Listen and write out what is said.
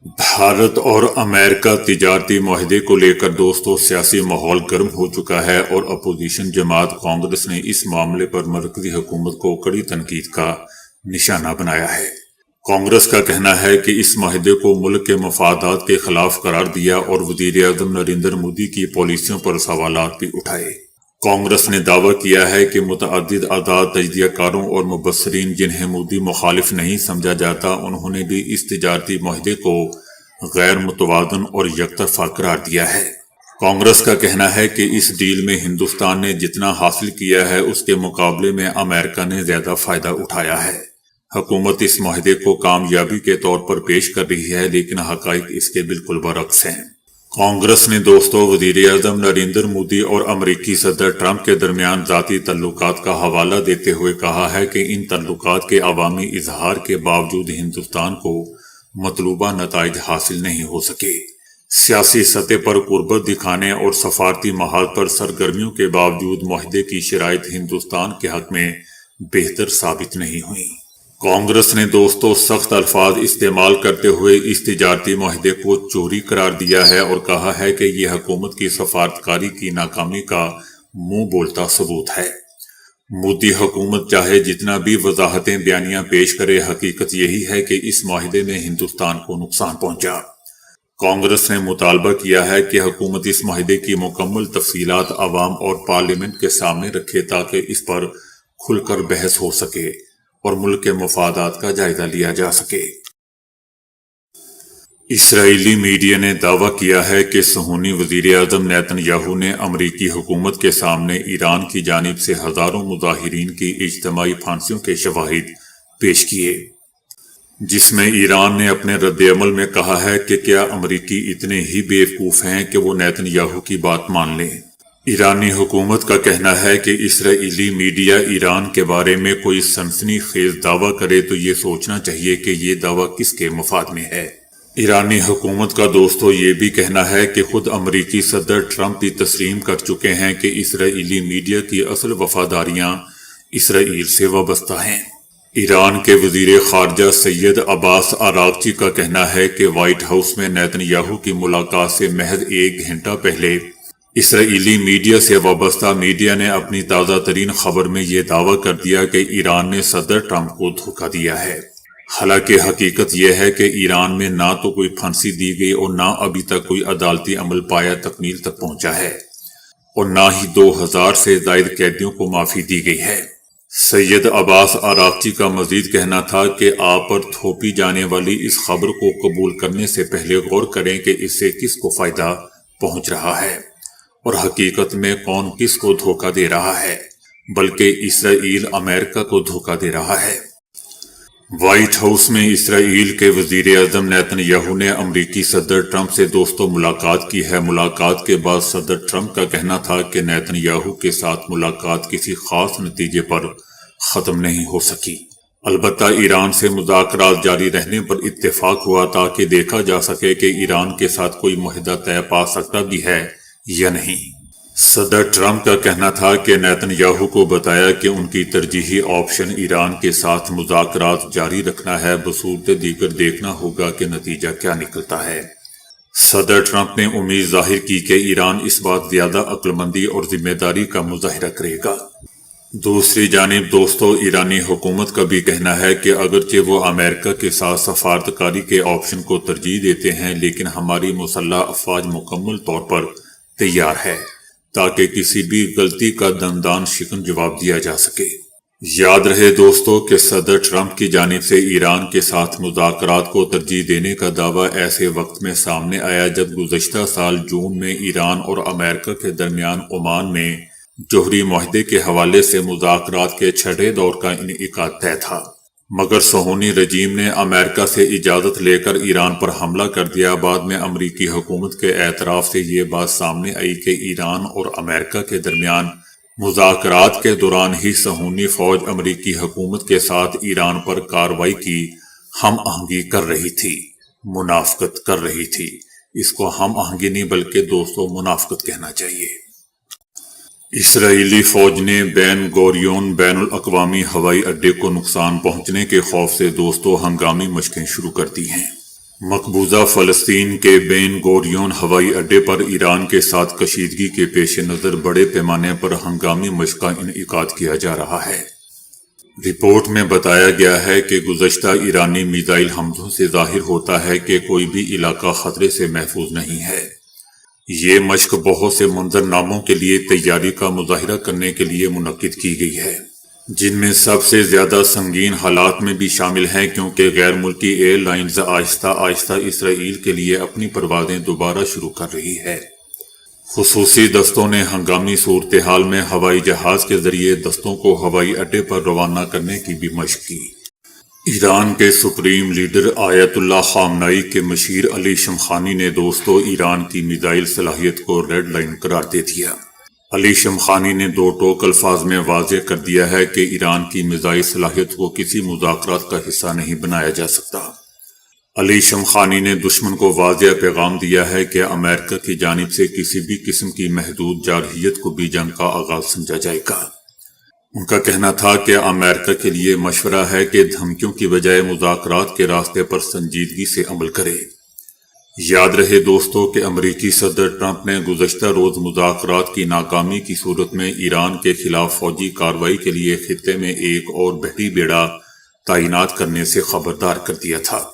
بھارت اور امریکہ تجارتی معاہدے کو لے کر دوستوں سیاسی ماحول گرم ہو چکا ہے اور اپوزیشن جماعت کانگریس نے اس معاملے پر مرکزی حکومت کو کڑی تنقید کا نشانہ بنایا ہے۔ کانگریس کا کہنا ہے کہ اس معاہدے کو ملک کے مفادات کے خلاف قرار دیا اور وزیر اعظم نریندر مودی کی پالیسیوں پر سوالات بھی اٹھائے۔ کانگریس نے دعویٰ کیا ہے کہ متعدد آزاد تجزیہ کاروں اور مبصرین جنہیں مودی مخالف نہیں سمجھا جاتا، انہوں نے بھی اس تجارتی معاہدے کو غیر متوازن اور یک طرفہ قرار دیا ہے۔ کانگریس کا کہنا ہے کہ اس ڈیل میں ہندوستان نے جتنا حاصل کیا ہے اس کے مقابلے میں امریکہ نے زیادہ فائدہ اٹھایا ہے۔ حکومت اس معاہدے کو کامیابی کے طور پر پیش کر رہی ہے، لیکن حقائق اس کے بالکل برعکس ہیں۔ کانگریس نے دوستوں وزیر اعظم نریندر مودی اور امریکی صدر ٹرمپ کے درمیان ذاتی تعلقات کا حوالہ دیتے ہوئے کہا ہے کہ ان تعلقات کے عوامی اظہار کے باوجود ہندوستان کو مطلوبہ نتائج حاصل نہیں ہو سکے۔ سیاسی سطح پر قربت دکھانے اور سفارتی محاذ پر سرگرمیوں کے باوجود معاہدے کی شرائط ہندوستان کے حق میں بہتر ثابت نہیں ہوئیں۔ کانگریس نے دوستوں سخت الفاظ استعمال کرتے ہوئے اس تجارتی معاہدے کو چوری قرار دیا ہے اور کہا ہے کہ یہ حکومت کی سفارتکاری کی ناکامی کا منہ بولتا ثبوت ہے۔ مودی حکومت چاہے جتنا بھی وضاحتیں بیانیاں پیش کرے، حقیقت یہی ہے کہ اس معاہدے میں ہندوستان کو نقصان پہنچا۔ کانگریس نے مطالبہ کیا ہے کہ حکومت اس معاہدے کی مکمل تفصیلات عوام اور پارلیمنٹ کے سامنے رکھے تاکہ اس پر کھل کر بحث ہو سکے اور ملک کے مفادات کا جائزہ لیا جا سکے۔ اسرائیلی میڈیا نے دعویٰ کیا ہے کہ صہیونی وزیر اعظم نیتن یاہو نے امریکی حکومت کے سامنے ایران کی جانب سے ہزاروں مظاہرین کی اجتماعی پھانسیوں کے شواہد پیش کیے، جس میں ایران نے اپنے رد عمل میں کہا ہے کہ کیا امریکی اتنے ہی بیوقوف ہیں کہ وہ نیتن یاہو کی بات مان لیں۔ ایرانی حکومت کا کہنا ہے کہ اسرائیلی میڈیا ایران کے بارے میں کوئی سنسنی خیز دعویٰ کرے تو یہ سوچنا چاہیے کہ یہ دعویٰ کس کے مفاد میں ہے۔ ایرانی حکومت کا دوستو یہ بھی کہنا ہے کہ خود امریکی صدر ٹرمپ بھی تسلیم کر چکے ہیں کہ اسرائیلی میڈیا کی اصل وفاداریاں اسرائیل سے وابستہ ہیں۔ ایران کے وزیر خارجہ سید عباس عراغچی کا کہنا ہے کہ وائٹ ہاؤس میں نیتن یاہو کی ملاقات سے محض 1 گھنٹہ پہلے اسرائیلی میڈیا سے وابستہ میڈیا نے اپنی تازہ ترین خبر میں یہ دعویٰ کر دیا کہ ایران نے صدر ٹرمپ کو دھوکہ دیا ہے۔ حالانکہ حقیقت یہ ہے کہ ایران میں نہ تو کوئی پھانسی دی گئی اور نہ ابھی تک کوئی عدالتی عمل پایا تکمیل تک پہنچا ہے، اور نہ ہی 2000 سے زائد قیدیوں کو معافی دی گئی ہے۔ سید عباس عراغچی کا مزید کہنا تھا کہ آپ پر تھوپی جانے والی اس خبر کو قبول کرنے سے پہلے غور کریں کہ اس سے کس کو فائدہ پہنچ رہا ہے اور حقیقت میں کون کس کو دھوکہ دے رہا ہے، بلکہ اسرائیل امریکہ کو دھوکہ دے رہا ہے۔ وائٹ ہاؤس میں اسرائیل کے وزیر اعظم نیتن یاہو نے امریکی صدر ٹرمپ سے دوستوں ملاقات کی ہے۔ ملاقات کے بعد صدر ٹرمپ کا کہنا تھا کہ نیتن یاہو کے ساتھ ملاقات کسی خاص نتیجے پر ختم نہیں ہو سکی، البتہ ایران سے مذاکرات جاری رہنے پر اتفاق ہوا تاکہ دیکھا جا سکے کہ ایران کے ساتھ کوئی معاہدہ طے پا سکتا بھی ہے یا نہیں۔ صدر ٹرمپ کا کہنا تھا کہ نیتن یاہو کو بتایا کہ ان کی ترجیحی آپشن ایران کے ساتھ مذاکرات جاری رکھنا ہے، بصورت دیگر دیکھنا ہوگا کہ نتیجہ کیا نکلتا ہے۔ صدر ٹرمپ نے امید ظاہر کی کہ ایران اس بات زیادہ عقلمندی اور ذمہ داری کا مظاہرہ کرے گا۔ دوسری جانب دوستو ایرانی حکومت کا بھی کہنا ہے کہ اگرچہ وہ امریکہ کے ساتھ سفارتکاری کے آپشن کو ترجیح دیتے ہیں، لیکن ہماری مسلح افواج مکمل طور پر تیار ہے تاکہ کسی بھی غلطی کا دندان شکن جواب دیا جا سکے۔ یاد رہے دوستو کہ صدر ٹرمپ کی جانب سے ایران کے ساتھ مذاکرات کو ترجیح دینے کا دعویٰ ایسے وقت میں سامنے آیا جب گزشتہ سال جون میں ایران اور امریکہ کے درمیان عمان میں جوہری معاہدے کے حوالے سے مذاکرات کے 6 دور کا انعقاد طے تھا، مگر صہیونی رجیم نے امریکہ سے اجازت لے کر ایران پر حملہ کر دیا۔ بعد میں امریکی حکومت کے اعتراف سے یہ بات سامنے آئی کہ ایران اور امریکہ کے درمیان مذاکرات کے دوران ہی صہیونی فوج امریکی حکومت کے ساتھ ایران پر کارروائی کی ہم آہنگی کر رہی تھی، منافقت کر رہی تھی۔ اس کو ہم آہنگی نہیں بلکہ دوستوں منافقت کہنا چاہیے۔ اسرائیلی فوج نے بین گوریون بین الاقوامی ہوائی اڈے کو نقصان پہنچنے کے خوف سے دوستوں ہنگامی مشقیں شروع کر دی ہیں۔ مقبوضہ فلسطین کے بین گوریون ہوائی اڈے پر ایران کے ساتھ کشیدگی کے پیش نظر بڑے پیمانے پر ہنگامی مشق کا انعقاد کیا جا رہا ہے۔ رپورٹ میں بتایا گیا ہے کہ گزشتہ ایرانی میزائل حملوں سے ظاہر ہوتا ہے کہ کوئی بھی علاقہ خطرے سے محفوظ نہیں ہے۔ یہ مشق بہت سے منظرناموں کے لیے تیاری کا مظاہرہ کرنے کے لیے منعقد کی گئی ہے، جن میں سب سے زیادہ سنگین حالات میں بھی شامل ہیں کیونکہ غیر ملکی ایئر لائنز آہستہ آہستہ اسرائیل کے لیے اپنی پروازیں دوبارہ شروع کر رہی ہے۔ خصوصی دستوں نے ہنگامی صورتحال میں ہوائی جہاز کے ذریعے دستوں کو ہوائی اڈے پر روانہ کرنے کی بھی مشق کی۔ ایران کے سپریم لیڈر آیت اللہ خامنائی کے مشیر علی شمخانی نے ایران کی میزائل صلاحیت کو ریڈ لائن قرار دے دیا۔ علی شمخانی نے دو ٹوک الفاظ میں واضح کر دیا ہے کہ ایران کی میزائل صلاحیت کو کسی مذاکرات کا حصہ نہیں بنایا جا سکتا۔ علی شمخانی نے دشمن کو واضح پیغام دیا ہے کہ امریکہ کی جانب سے کسی بھی قسم کی محدود جارحیت کو بھی جنگ کا آغاز سمجھا جائے گا۔ ان کا کہنا تھا کہ امریکہ کے لیے مشورہ ہے کہ دھمکیوں کی بجائے مذاکرات کے راستے پر سنجیدگی سے عمل کرے۔ یاد رہے دوستو کہ امریکی صدر ٹرمپ نے گزشتہ روز مذاکرات کی ناکامی کی صورت میں ایران کے خلاف فوجی کارروائی کے لیے خطے میں ایک اور بحری بیڑا تعینات کرنے سے خبردار کر دیا تھا۔